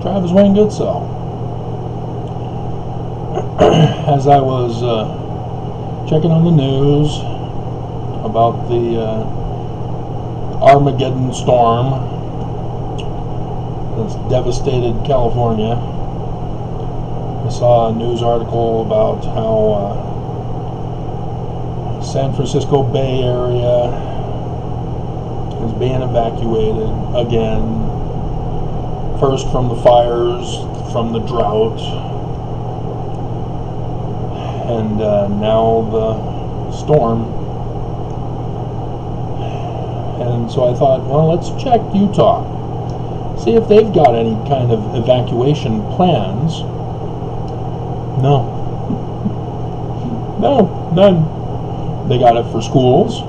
Travis Wayne Goodsell. As I was checking on the news about the Armageddon storm that's devastated California, I saw a news article about how San Francisco Bay Area is being evacuated again. First from the fires, from the drought, and now the storm. And so I thought, well, let's check Utah, see if they've got any kind of evacuation plans. No. No, none. They got it for schools.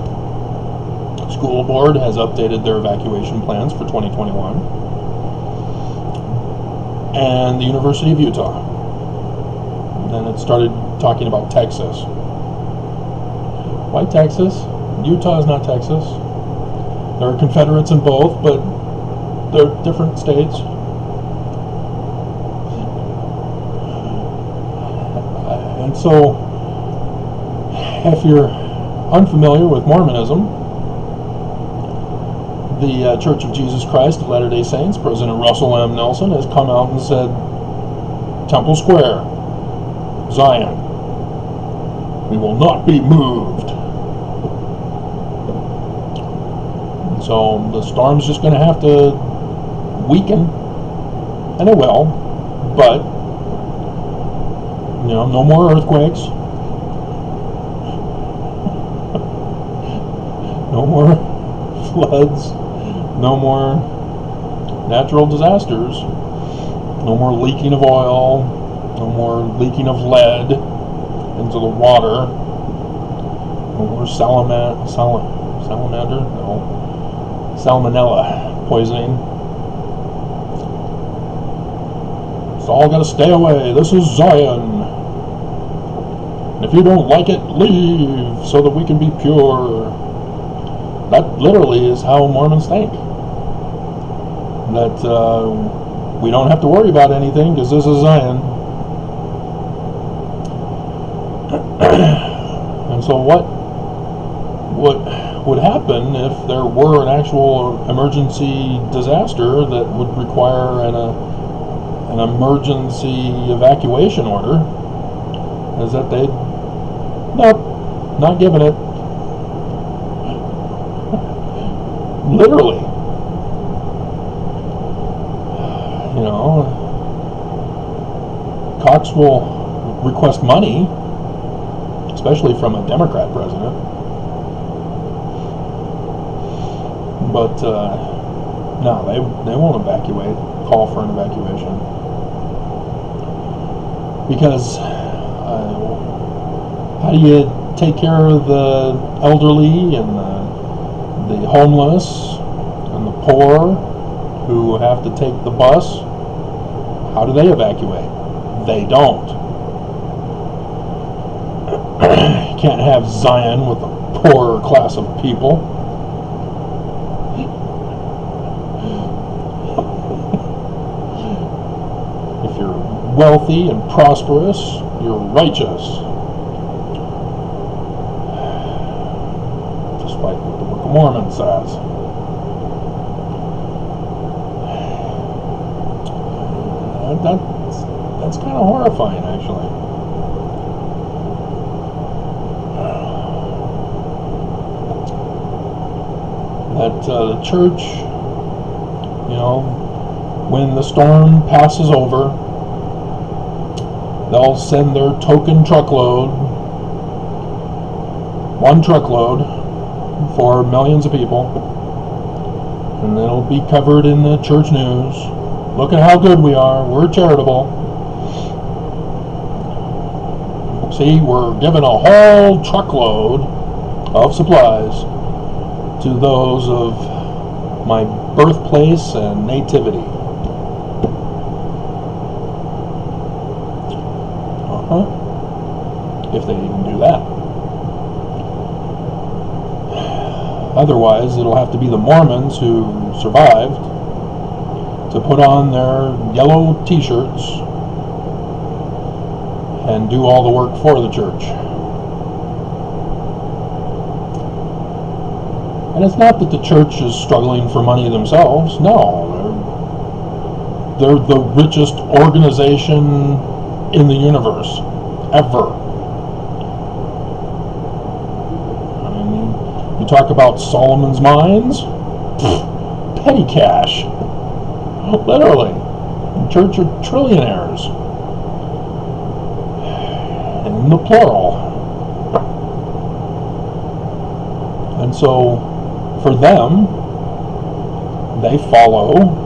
School board has updated their evacuation plans for 2021. And the University of Utah. Then it started talking about Texas. Why Texas? Utah is not Texas. There are Confederates in both, but they're different states. And so, if you're unfamiliar with Mormonism, the Church of Jesus Christ of Latter-day Saints, President Russell M. Nelson, has come out and said, Temple Square, Zion, we will not be moved. So the storm's just going to have to weaken, and it will, but, no more earthquakes, no more floods, no more natural disasters, no more leaking of oil, no more leaking of lead into the water, no more salmonella poisoning. It's all got to stay away. This is Zion. And if you don't like it, leave so that we can be pure. That literally is how Mormons think. That we don't have to worry about anything because this is Zion. And so what would happen if there were an actual emergency disaster that would require an emergency evacuation order? Is that they'd, nope, not giving it. Literally. Cox will request money, especially from a Democrat president. But no, they won't evacuate, call for an evacuation. Because how do you take care of the elderly and the homeless and the poor who have to take the bus? How do they evacuate? They don't. You can't have Zion with the poorer class of people. If you're wealthy and prosperous, you're righteous. Despite what the Book of Mormon says. That's kind of horrifying, actually. That the church, when the storm passes over, they'll send their token truckload, one truckload for millions of people, and it'll be covered in the church news. Look at how good we are. We're charitable. See, we're giving a whole truckload of supplies to those of my birthplace and nativity. If they even do that. Otherwise, it'll have to be the Mormons who survived to put on their yellow t-shirts and do all the work for the church. And it's not that the church is struggling for money themselves. No, they're the richest organization in the universe ever. I mean, you talk about Solomon's mines, petty cash, literally. The church are trillionaires, in the plural. And so, for them, they follow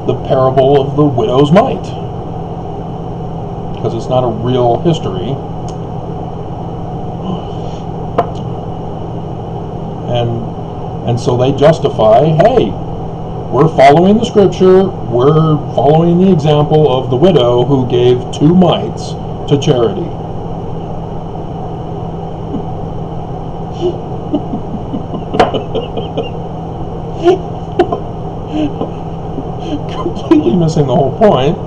the parable of the widow's mite, because it's not a real history. And so they justify, hey, we're following the scripture, we're following the example of the widow who gave 2 mites to charity. Completely missing the whole point.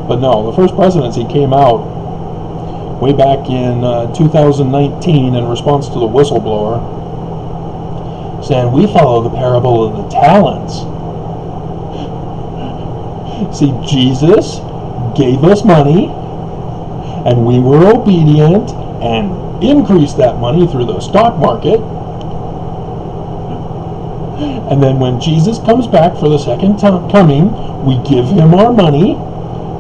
But no, the first presidency came out way back in 2019 in response to the whistleblower saying, we follow the parable of the talents. See, Jesus gave us money and we were obedient and increased that money through the stock market. And then when Jesus comes back for the second coming, we give him our money.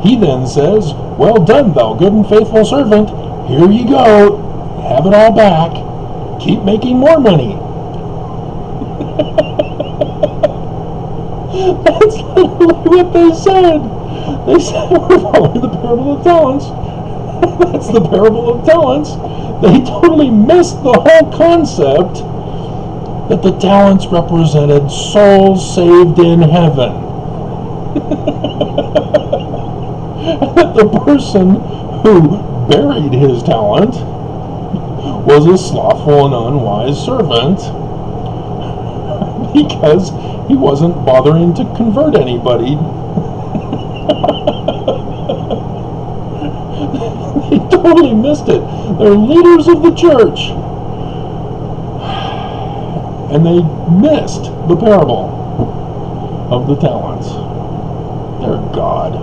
He then says, well done, thou good and faithful servant. Here you go. Have it all back. Keep making more money. That's literally what they said. They said, we're following the parable of talents. That's the parable of talents. They totally missed the whole concept that the talents represented souls saved in heaven. And that the person who buried his talent was a slothful and unwise servant because he wasn't bothering to convert anybody. They totally missed it. They're leaders of the church. And they missed the parable of the talents. They're God.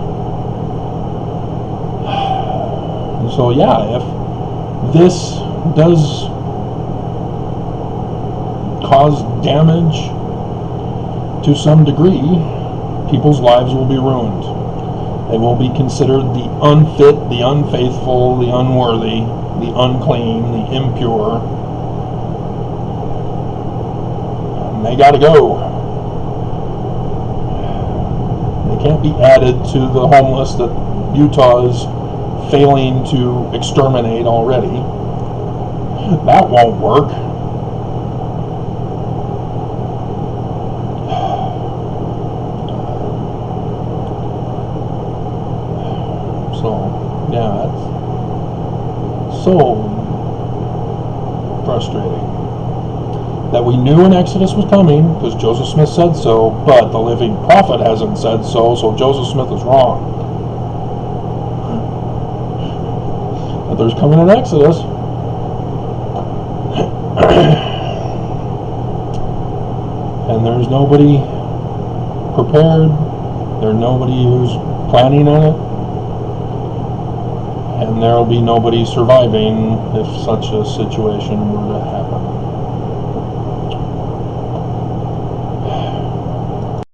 And so yeah, if this does cause damage to some degree, people's lives will be ruined. They will be considered the unfit, the unfaithful, the unworthy, the unclean, the impure. And they gotta go. They can't be added to the homeless that Utah is failing to exterminate already. That won't work. So, yeah, it's so frustrating that we knew an Exodus was coming because Joseph Smith said so, but the living prophet hasn't said so, so Joseph Smith is wrong. But there's coming an Exodus. And there's nobody prepared. There's nobody who's planning on it. And there will be nobody surviving if such a situation were to happen.